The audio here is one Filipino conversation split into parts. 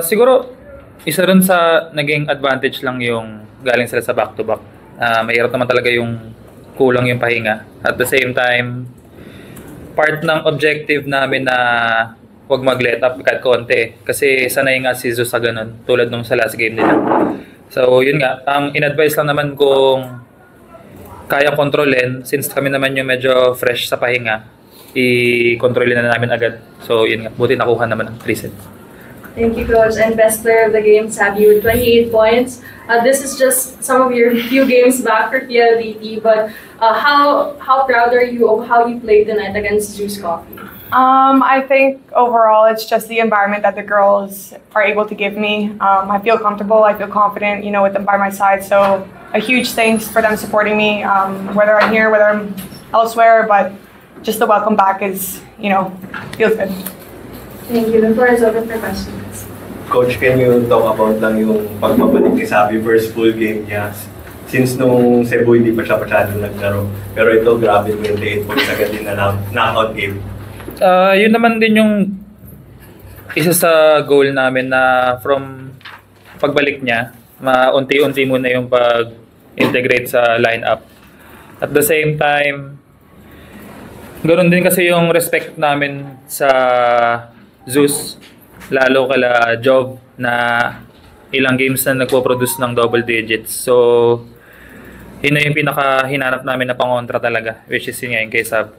Siguro, isa rin sa naging advantage lang yung galing sila sa back-to-back. Mahirap naman talaga yung kulang yung pahinga. At the same time, part ng objective namin na huwag mag-let up kahit konti. Kasi sanay nga si Jesus sa ganun, tulad nung sa last game nila. So, yun nga. Ang in-advise lang naman kung kaya kontrolin, since kami naman yung medyo fresh sa pahinga, i-kontrolin na namin agad. So, yun nga. Buti nakuha naman ang 3 sets. Thank you, Coach. And best player of the game, Sabi, with 28 points. This is just some of your few games back for PLDT, but how proud are you of how you played tonight against Zeus Coffee? I think overall it's just the environment that the girls are able to give me. I feel comfortable, I feel confident, with them by my side. So a huge thanks for them supporting me, whether I'm here, whether I'm elsewhere, but just the welcome back is, feels good. Thank you. The floor is open for questions. Coach, can you talk about lang yung pagmabalik ni Sabi first full game niya? Since nung Cebu hindi pa siya masyadong naglaro. Pero ito, grabe, 28 points agad din na knockout game. Yun naman din yung isa sa goal namin na from pagbalik niya, maunti-unti muna yung pag-integrate sa lineup. At the same time, ganoon din kasi yung respect namin sa Zeus, lalo kala Jov na ilang games na nagpo-produce ng double digits. So, yun na yung pinaka-hinanap namin na pangontra talaga, which is yun nga yung kay Sab.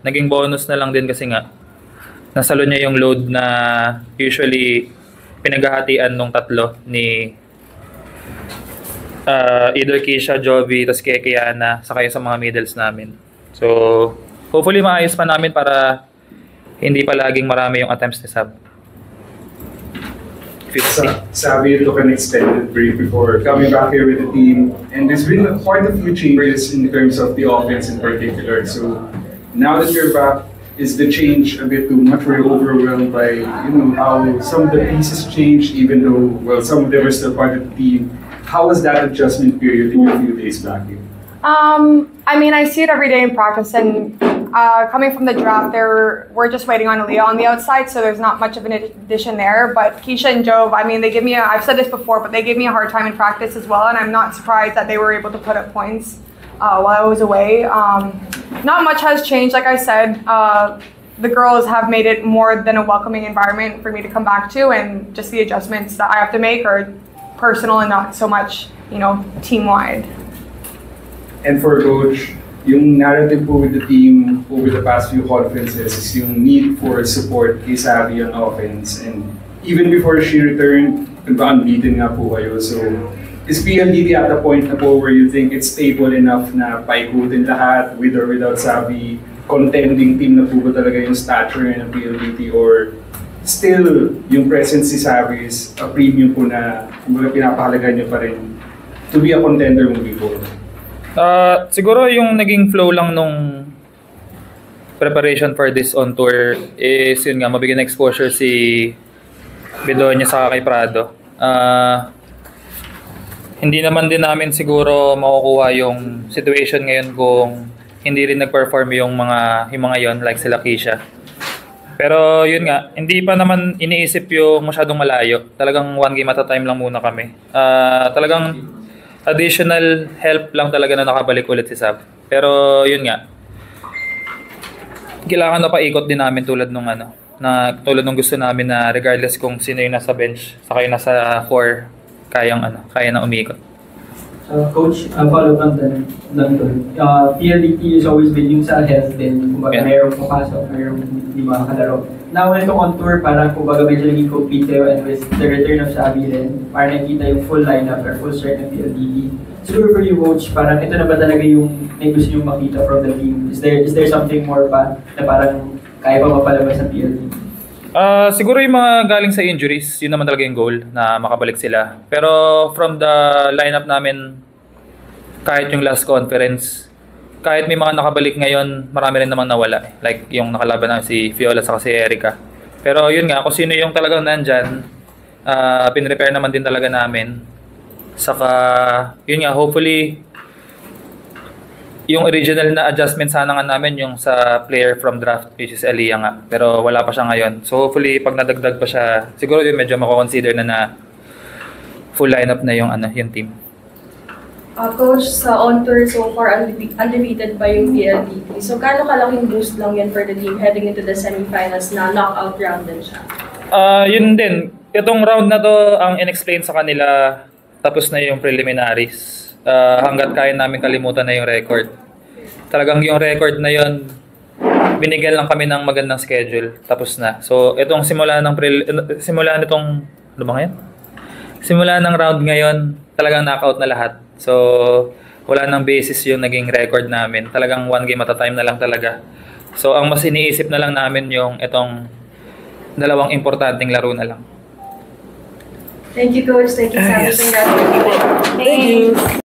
Naging bonus na lang din kasi nga, nasalo niya yung load na usually pinaghahatian nung tatlo ni either Keisha, Jovi, tas kay Kiana, saka yung sa mga middles namin. So, hopefully maayos pa namin para hindi pa laging marami yung attempts ni Sab. Sabi took an extended break before coming back here with the team, and there's been quite a few changes in terms of the offense in particular. So now that you're back, is the change a bit too much? Were you overwhelmed by how some of the pieces changed, even though some of them are still part of the team? How was that adjustment period in your few days back here? I see it every day in practice, and coming from the draft, we're just waiting on Aaliyah on the outside, so there's not much of an addition there. But Keisha and Jove, they give me I've said this before, but they gave me a hard time in practice as well, and I'm not surprised that they were able to put up points while I was away. Not much has changed, like I said. The girls have made it more than a welcoming environment for me to come back to, and just the adjustments that I have to make are personal and not so much, team-wide. And for Coach, yung narrative po with the team over the past few conferences is yung need for support kay Sabi on offense. And even before she returned, unbeaten nga po kayo. So, is PLDT at the point na po where you think it's stable enough na paikutin lahat with or without Sabi? Contending team na po ba talaga yung stature ng PLDT? Or still, yung presence si Sabi is a premium po na pinapahalaga niyo pa rin to be a contender moving forward? Siguro yung naging flow lang nung preparation for this on tour is yun nga, mabigyan ng exposure si Bedonia sa kay Prado. Hindi naman din namin siguro makukuha yung situation ngayon kung hindi rin nag-perform yung mga yon like sila Keisha. Pero yun nga, hindi pa naman iniisip yung masyadong malayo. Talagang one game at a time lang muna kami. Talagang additional help lang talaga na nakabalik ulit si Sab. Pero yun nga, kailangan na paikot din namin tulad nung tulad nung gusto namin na regardless kung sino yung nasa bench, saka yung nasa core, kaya na umikot. Coach, follow up lang doon. PLDT is always been yung sa health din. Kumbaga, mayroong pumapasok, mayroong hindi makakalaro. Now, when itong on tour, parang kumbaga medyo naging compete kayo, and with the return of Sabi rin, parang nakikita yung full lineup or full strength ng PLDT. So for you, Coach, parang ito na ba talaga yung may gusto nyo makita from the team? Is there something more pa na parang kaya pa mapalabas ng PLDT? Siguro yung mga galing sa injuries, yun naman talaga yung goal, na makabalik sila. Pero from the lineup namin, kahit yung last conference, kahit may mga nakabalik ngayon, marami rin namang nawala. Like yung nakalaban namin si Fiola sa si Erica. Pero yun nga, kung sino yung talagang nandyan, pinrepair naman din talaga namin. Saka, yun nga, hopefully, yung original na adjustment sana nga namin yung sa player from draft, which is Aliyah nga. Pero wala pa siya ngayon. So hopefully, pag nadagdag pa siya, siguro yun medyo mako-consider na full lineup na yung yung team. Coach, sa on-tour so far, undefeated pa yung PLDT. So, kano kalaking boost lang yan for the team heading into the semifinals na knockout round din siya? Yun din. Itong round na to, ang in-explain sa kanila, tapos na yung preliminaries. Hanggat kaya namin kalimutan na yung record. Talagang yung record na yun, binigyan lang kami ng magandang schedule. Tapos na. So, itong simula nitong, ano ba ngayon? Simula ng round ngayon, talagang knockout na lahat. So, wala nang basis yung naging record namin. Talagang one game at a time na lang talaga. So, ang mas iniisip na lang namin yung itong dalawang importanteng laro na lang. Thank you, Coach. Thank you, Sammy. Yes. Congratulations. Thank you.